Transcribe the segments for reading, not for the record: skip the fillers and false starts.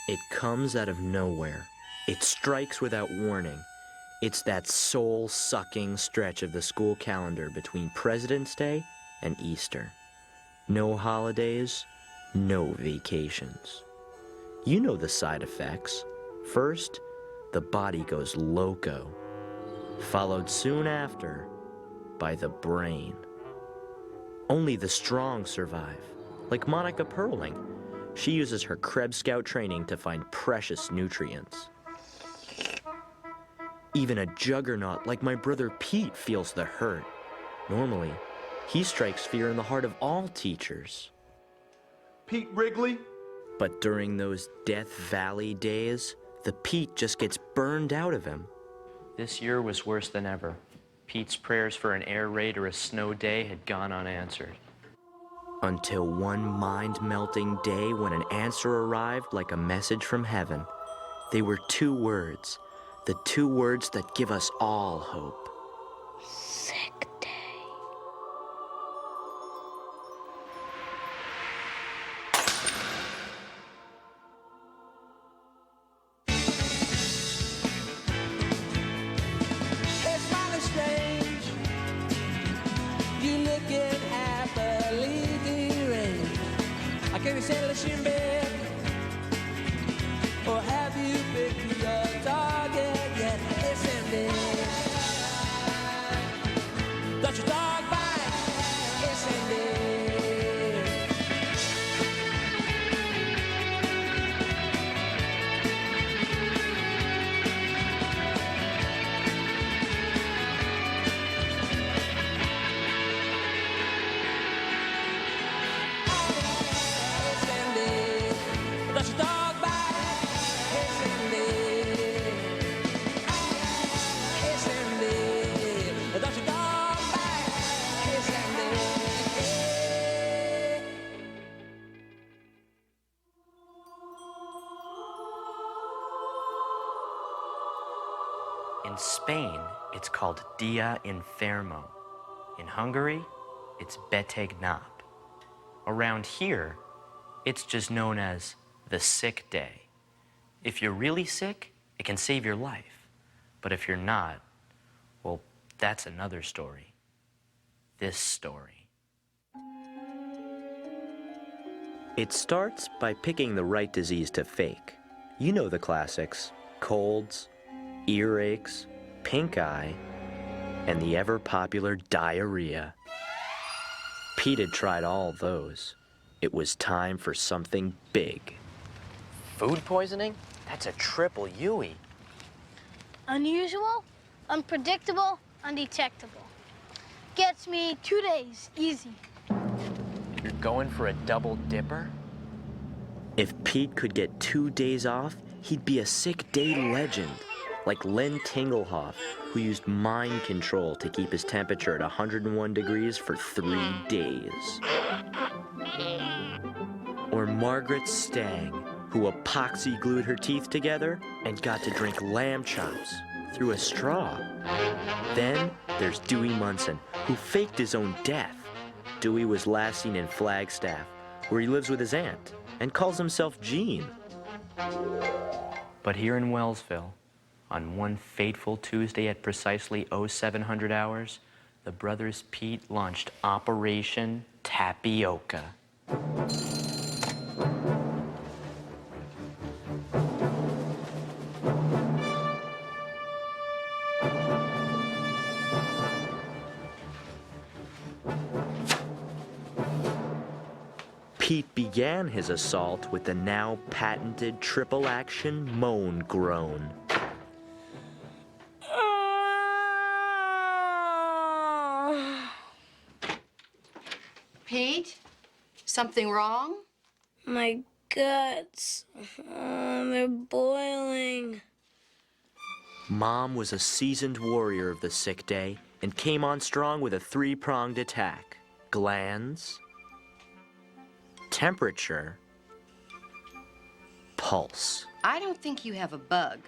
It comes out of nowhere. It strikes without warning. It's that soul-sucking stretch of the school calendar between President's Day and Easter. No holidays, no vacations. You know the side effects. First, the body goes loco, followed soon after by the brain. Only the strong survive, like Monica Perling. She uses her Krebs Scout training to find precious nutrients. Even a juggernaut like my brother Pete feels the hurt. Normally, he strikes fear in the heart of all teachers. Pete Wrigley? But during those Death Valley days, the Pete just gets burned out of him. This year was worse than ever. Pete's prayers for an air raid or a snow day had gone unanswered. Until one mind-melting day when an answer arrived like a message from heaven. They were two words, the two words that give us all hope. Sick day. It's mighty strange. You looking happily deranged. I can't settle in bed. Or have you picked your target yet? It's ending. Don't your dog bite? It's ending. It's ending. Don't your dog bite? It's ending. It's ending. Don't your dog bite? It's ending. In Spain, it's called Dia Enfermo. In Hungary, it's Betegnap. Around here, it's just known as the sick day. If you're really sick, it can save your life. But if you're not, well, that's another story. This story. It starts by picking the right disease to fake. You know the classics: colds, earaches, pink eye, and the ever-popular diarrhea. Pete had tried all those. It was time for something big. Food poisoning? That's a triple Yui. Unusual, unpredictable, undetectable. Gets me 2 days, easy. You're going for a double dipper? If Pete could get 2 days off, he'd be a sick day legend, like Len Tinglehoff, who used mind control to keep his temperature at 101 degrees for 3 days. Or Margaret Stang, who epoxy glued her teeth together and got to drink lamb chops through a straw. Then there's Dewey Munson, who faked his own death. Dewey was last seen in Flagstaff, where he lives with his aunt and calls himself Gene. But here in Wellsville, on one fateful Tuesday at precisely 0700 hours, the brothers Pete launched Operation Tapioca. Pete began his assault with the now patented triple action moan groan. Pete, something wrong? My guts, they're boiling. Mom was a seasoned warrior of the sick day and came on strong with a three-pronged attack: glands, temperature, pulse. I don't think you have a bug,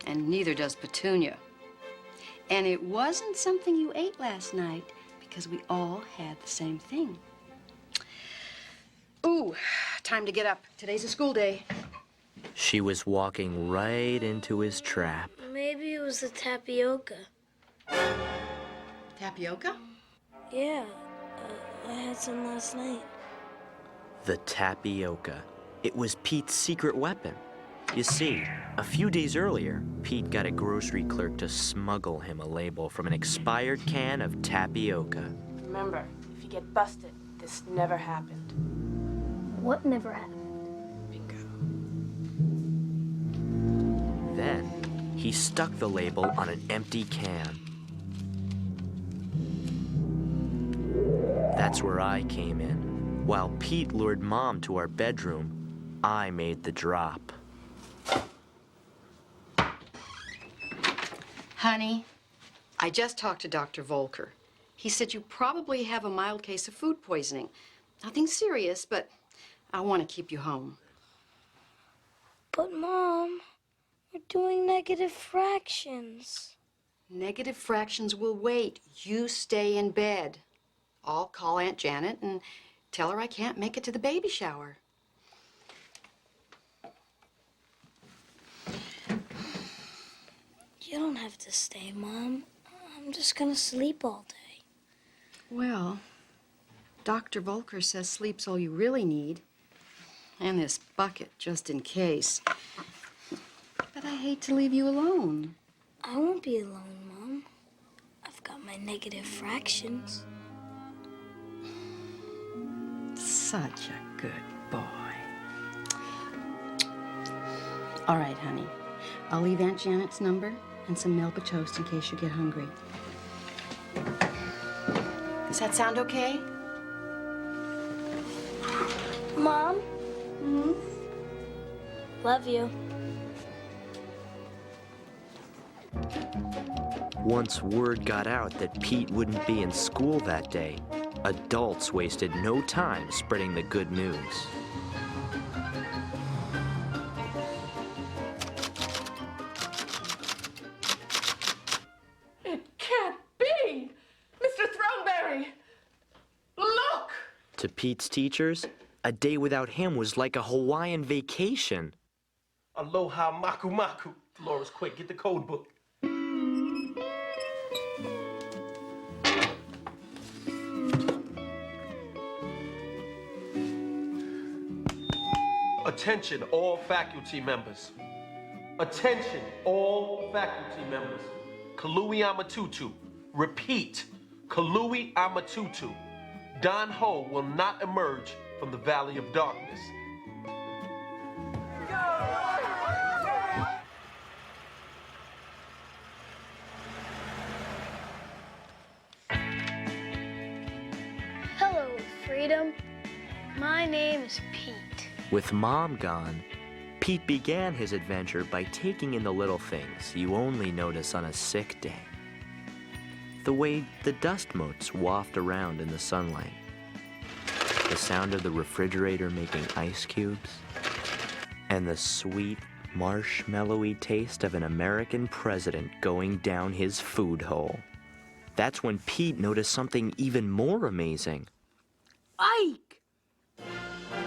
and neither does Petunia. And it wasn't something you ate last night, because we all had the same thing. Ooh, time to get up. Today's a school day. She was walking right into his trap. Maybe it was the tapioca. Tapioca? Yeah, I had some last night. The tapioca. It was Pete's secret weapon. You see, a few days earlier, Pete got a grocery clerk to smuggle him a label from an expired can of tapioca. Remember, if you get busted, this never happened. What never happened? Then, he stuck the label on an empty can. That's where I came in. While Pete lured Mom to our bedroom, I made the drop. Honey, I just talked to Dr. Volker. He said you probably have a mild case of food poisoning. Nothing serious, but I want to keep you home. But, Mom, we're doing negative fractions. Negative fractions will wait. You stay in bed. I'll call Aunt Janet and tell her I can't make it to the baby shower. You don't have to stay, Mom. I'm just gonna sleep all day. Well, Dr. Volker says sleep's all you really need. And this bucket, just in case. But I hate to leave you alone. I won't be alone, Mom. I've got my negative fractions. Such a good boy. All right, honey. I'll leave Aunt Janet's number and some Melba toast in case you get hungry. Does that sound okay? Mom? Love you. Once word got out that Pete wouldn't be in school that day, adults wasted no time spreading the good news. It can't be! Mr. Throneberry! Look! To Pete's teachers, a day without him was like a Hawaiian vacation. Aloha maku maku. Dolores, quick, get the code book. Attention, all faculty members. Attention, all faculty members. Kalui Amatutu. Repeat, Kalui Amatutu. Don Ho will not emerge from the Valley of Darkness. Hello, Freedom. My name is Pete. With Mom gone, Pete began his adventure by taking in the little things you only notice on a sick day. The way the dust motes waft around in the sunlight. The sound of the refrigerator making ice cubes. And the sweet, marshmallowy taste of an American president going down his food hole. That's when Pete noticed something even more amazing. Ike!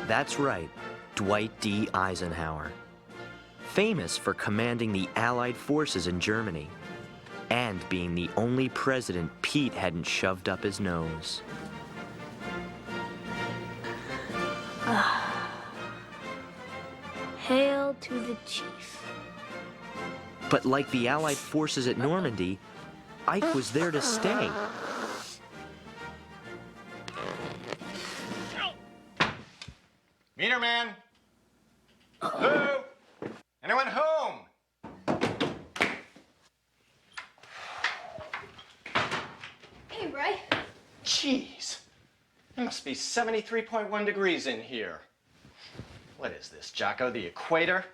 That's right, Dwight D. Eisenhower. Famous for commanding the Allied forces in Germany and being the only president Pete hadn't shoved up his nose. Hail to the chief. But like the Allied forces at Normandy, Ike was there to stay. Meter man? Hello? Anyone home? Hey, Ray. Jeez. It must be 73.1 degrees in here. What is this, Jocko, the equator?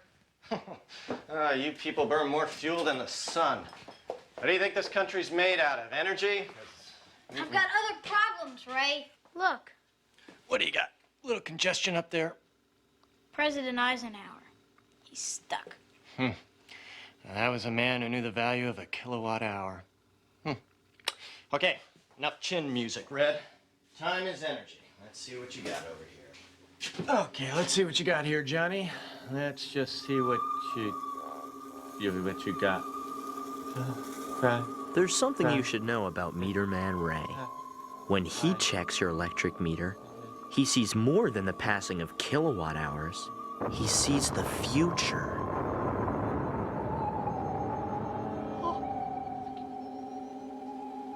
You people burn more fuel than the sun. What do you think this country's made out of? Energy? I've got other problems, Ray. Look, What do you got? A little congestion up there? President Eisenhower. He's stuck. That was a man who knew the value of a kilowatt hour. Okay, enough chin music, Red. Time is energy. Let's see what you got over here. Okay, let's see what you got here, Johnny. Let's just see what you got. There's something you should know about Meter Man Ray. When he checks your electric meter, he sees more than the passing of kilowatt hours. He sees the future.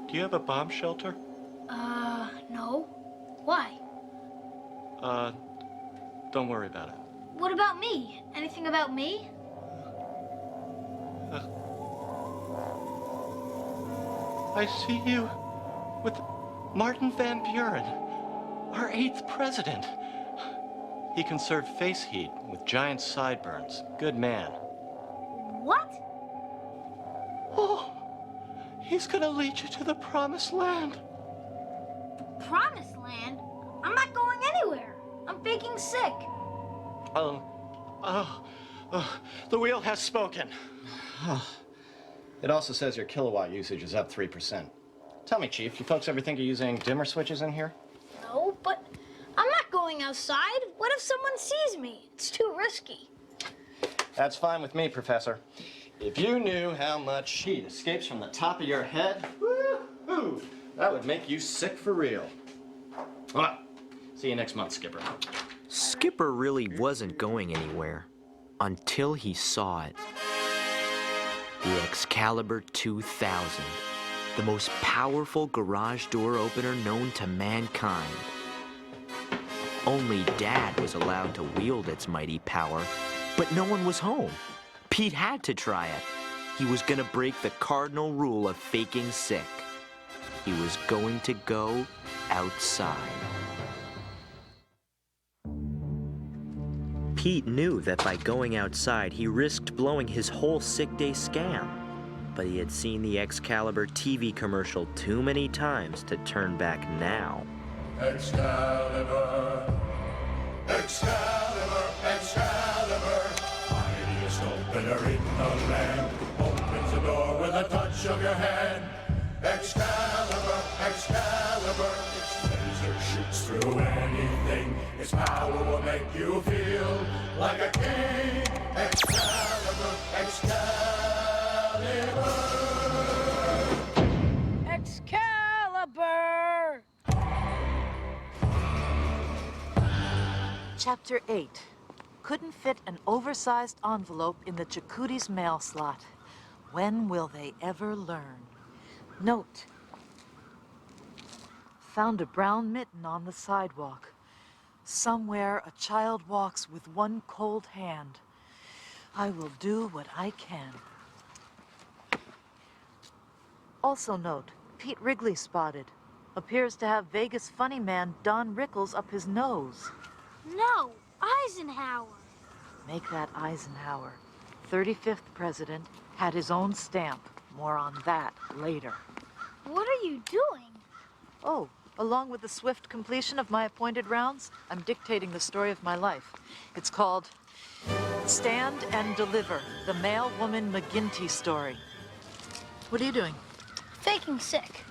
Do you have a bomb shelter? No. Why? Don't worry about it. What about me? Anything about me? I see you with Martin Van Buren, our 8th president. He conserved face heat with giant sideburns. Good man. What? Oh, he's gonna lead you to the promised land. Promised land? I'm not going anywhere. I'm faking sick. The wheel has spoken. It also says your kilowatt usage is up 3%. Tell me, Chief, you folks ever think of using dimmer switches in here? No, but I'm not going outside. What if someone sees me? It's too risky. That's fine with me, Professor. If you knew how much heat escapes from the top of your head, woo-hoo, that would make you sick for real. Well, see you next month, Skipper. Skipper really wasn't going anywhere until he saw it. The Excalibur 2000, the most powerful garage door opener known to mankind. Only Dad was allowed to wield its mighty power, but no one was home. Pete had to try it. He was gonna break the cardinal rule of faking sick. He was going to go outside. Pete knew that by going outside, he risked blowing his whole sick day scam. But he had seen the Excalibur TV commercial too many times to turn back now. Excalibur, Excalibur, Excalibur, mightiest opener in the land, opens the door with a touch of your hand. Excalibur, Excalibur, its laser shoots through anything, its power will make you feel like a king. Excalibur, Excalibur. Excalibur! Chapter 8. Couldn't fit an oversized envelope in the Chakuti's mail slot. When will they ever learn? Note. Found a brown mitten on the sidewalk. Somewhere a child walks with one cold hand. I will do what I can. Also note, Pete Wrigley spotted. Appears to have Vegas funny man Don Rickles up his nose. No, Eisenhower. Make that Eisenhower. 35th president, had his own stamp. More on that later. What are you doing? Oh, along with the swift completion of my appointed rounds, I'm dictating the story of my life. It's called Stand and Deliver, the Male-Woman McGinty Story. What are you doing? Faking sick.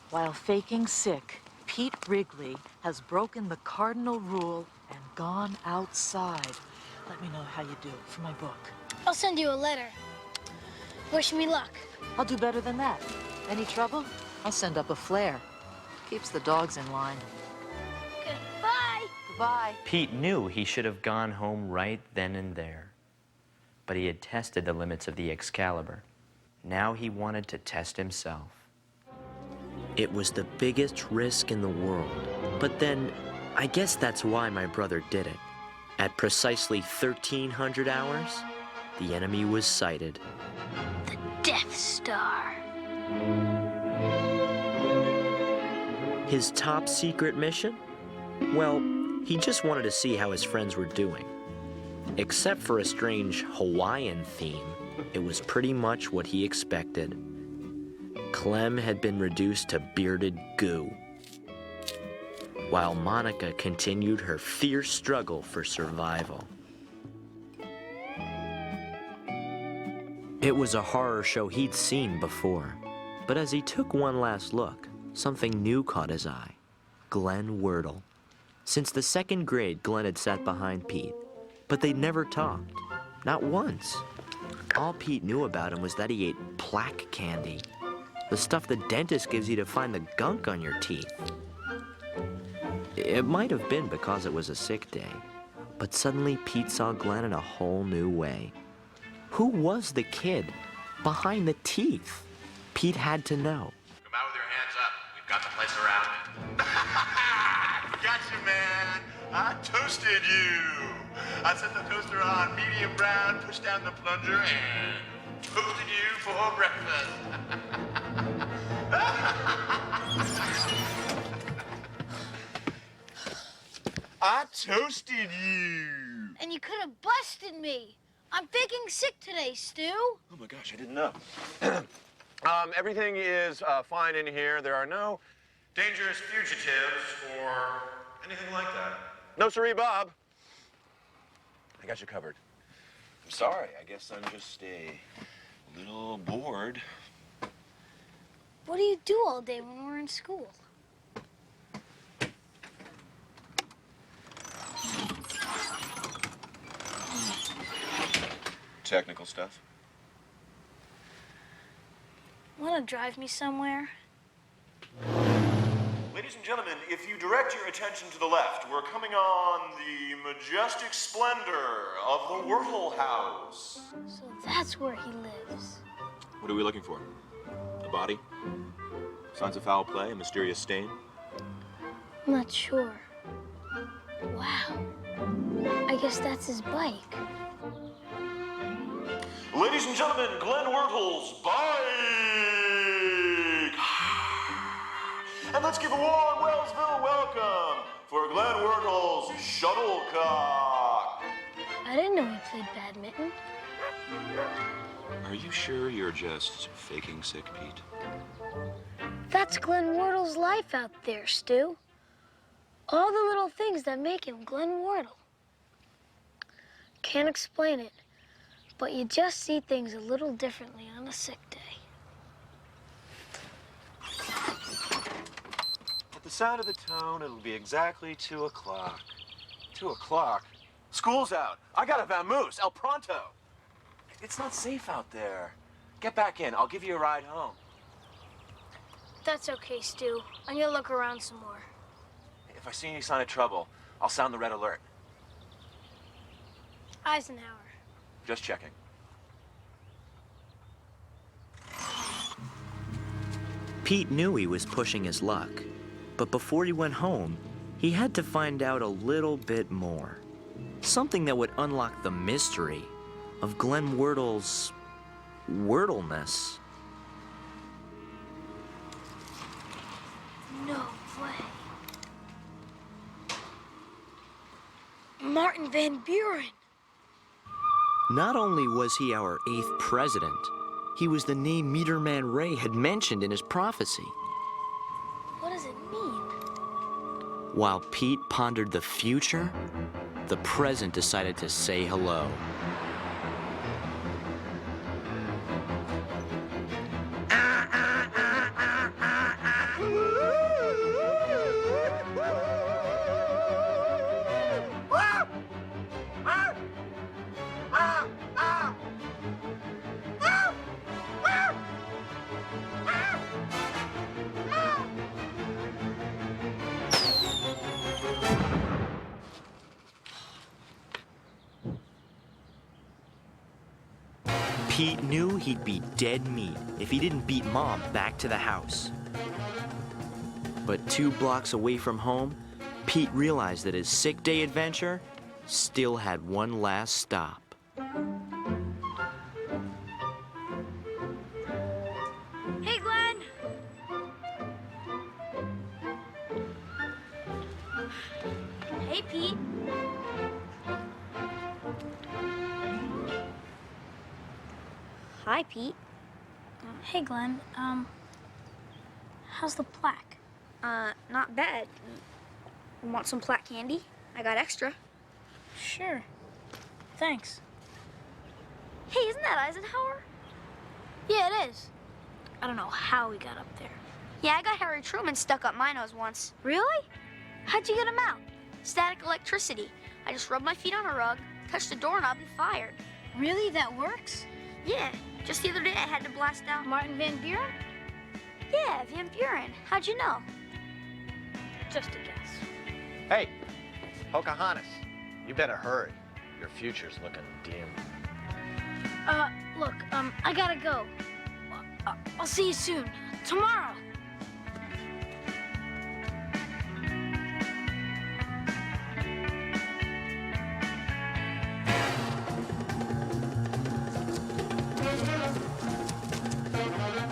While faking sick, Pete Wrigley has broken the cardinal rule and gone outside. Let me know how you do for my book. I'll send you a letter. Wish me luck. I'll do better than that. Any trouble? I'll send up a flare. Keeps the dogs in line. Goodbye. Goodbye. Pete knew he should have gone home right then and there. But he had tested the limits of the Excalibur. Now he wanted to test himself. It was the biggest risk in the world. But then, I guess that's why my brother did it. At precisely 1300 hours, the enemy was sighted. The Death Star. His top secret mission? Well, he just wanted to see how his friends were doing. Except for a strange Hawaiian theme, it was pretty much what he expected. Clem had been reduced to bearded goo, while Monica continued her fierce struggle for survival. It was a horror show he'd seen before, but as he took one last look, something new caught his eye. Glenn Wordle, Since the second grade, Glenn had sat behind Pete, but they'd never talked, not once. All Pete knew about him was that he ate plaque candy, the stuff the dentist gives you to find the gunk on your teeth. It might have been because it was a sick day, but suddenly Pete saw Glenn in a whole new way. Who was the kid behind the teeth? Pete had to know. Come out with your hands up. We've got the place surrounded. Gotcha, man. I toasted you. I set the toaster on medium brown, pushed down the plunger, and toasted you for breakfast. I toasted you. And you could have busted me. I'm faking sick today, Stu. Oh my gosh, I didn't know. Everything is fine in here. There are no dangerous fugitives or anything like that. No, sirree, Bob. I got you covered. I'm sorry. I guess I'm just a little bored. What do you do all day when we're in school? Technical stuff. Want to drive me somewhere? Ladies and gentlemen, if you direct your attention to the left, we're coming on the majestic splendor of the Wurtle House. So that's where he lives. What are we looking for? A body? Signs of foul play? A mysterious stain? I'm not sure. Wow. I guess that's his bike. Ladies and gentlemen, Glenn Wurtle's bike! And let's give a warm Wellsville welcome for Glenn Wurtle's shuttlecock. I didn't know he played badminton. Are you sure you're just faking sick, Pete? That's Glenn Wardle's life out there, Stu. All the little things that make him Glenn Wardle. Can't explain it, but you just see things a little differently on a sick day. At the sound of the tone, it'll be exactly 2 o'clock. 2 o'clock? School's out. I got a vamoose, El Pronto. It's not safe out there. Get back in. I'll give you a ride home. That's okay, Stu. I'm gonna look around some more. If I see any sign of trouble, I'll sound the red alert. Eisenhower. Just checking. Pete knew he was pushing his luck, but before he went home, he had to find out a little bit more. Something that would unlock the mystery of Glenn Wurtle's Wurtleness. No way. Martin Van Buren. Not only was he our 8th president, he was the name Meterman Ray had mentioned in his prophecy. What does it mean? While Pete pondered the future, the present decided to say hello. Pete knew he'd be dead meat if he didn't beat Mom back to the house. But 2 blocks away from home, Pete realized that his sick day adventure still had one last stop. Hey, Glenn. Hey, Pete. Hi, Pete. Hey, Glenn. How's the plaque? Not bad. Want some plaque candy? I got extra. Sure. Thanks. Hey, isn't that Eisenhower? Yeah, it is. I don't know how we got up there. Yeah, I got Harry Truman stuck up my nose once. Really? How'd you get him out? Static electricity. I just rubbed my feet on a rug, touched the doorknob, and fired. Really? That works? Yeah, just the other day I had to blast out. Martin Van Buren? Yeah, Van Buren. How'd you know? Just a guess. Hey, Pocahontas, you better hurry. Your future's looking dim. Look, I gotta go. I'll see you soon. Tomorrow.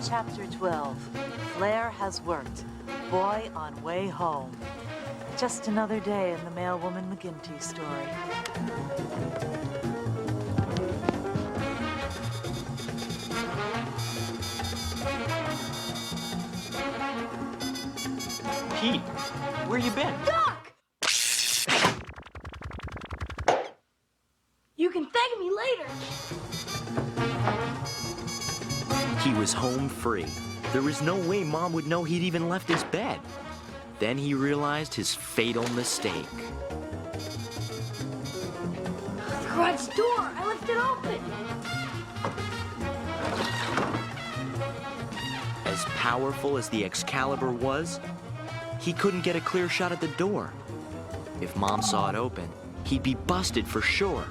Chapter 12. Flair has worked. Boy on way home. Just another day in the mailwoman McGinty story. Pete, where you been? Doc! You can thank me later. He was home free. There was no way Mom would know he'd even left his bed. Then he realized his fatal mistake. The garage door, I left it open. As powerful as the Excalibur was, he couldn't get a clear shot at the door. If Mom saw it open, he'd be busted for sure.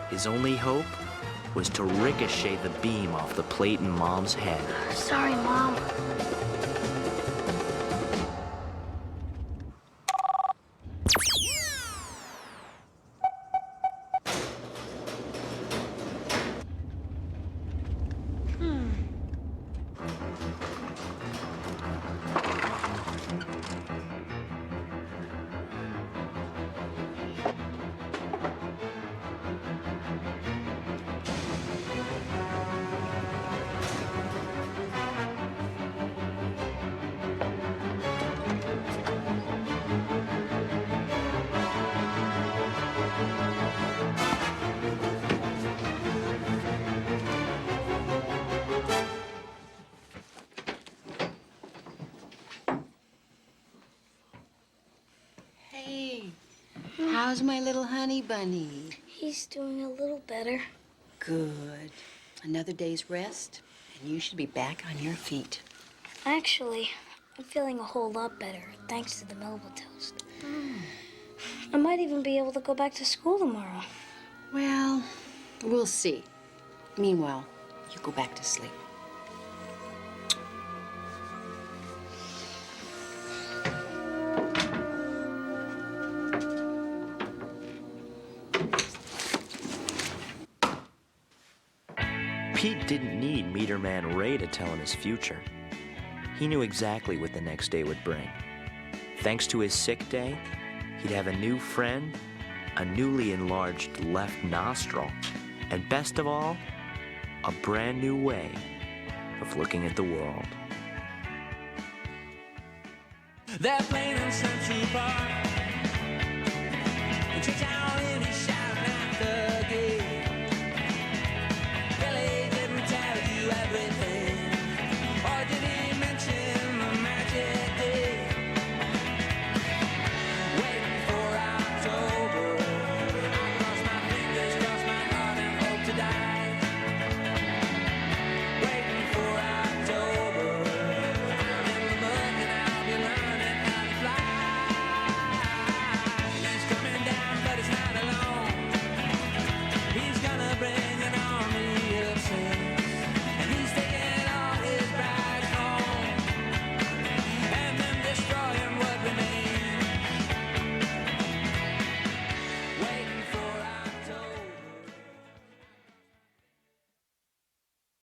His only hope was to ricochet the beam off the plate in Mom's head. Sorry, Mom. Hey, how's my little honey bunny? He's doing a little better. Good. Another day's rest, and you should be back on your feet. Actually, I'm feeling a whole lot better, thanks to the Melba toast. I might even be able to go back to school tomorrow. Well, we'll see. Meanwhile, you go back to sleep. Pete didn't need Meter Man Ray to tell him his future. He knew exactly what the next day would bring. Thanks to his sick day, he'd have a new friend, a newly enlarged left nostril, and best of all, a brand new way of looking at the world. They're playing in Central Park.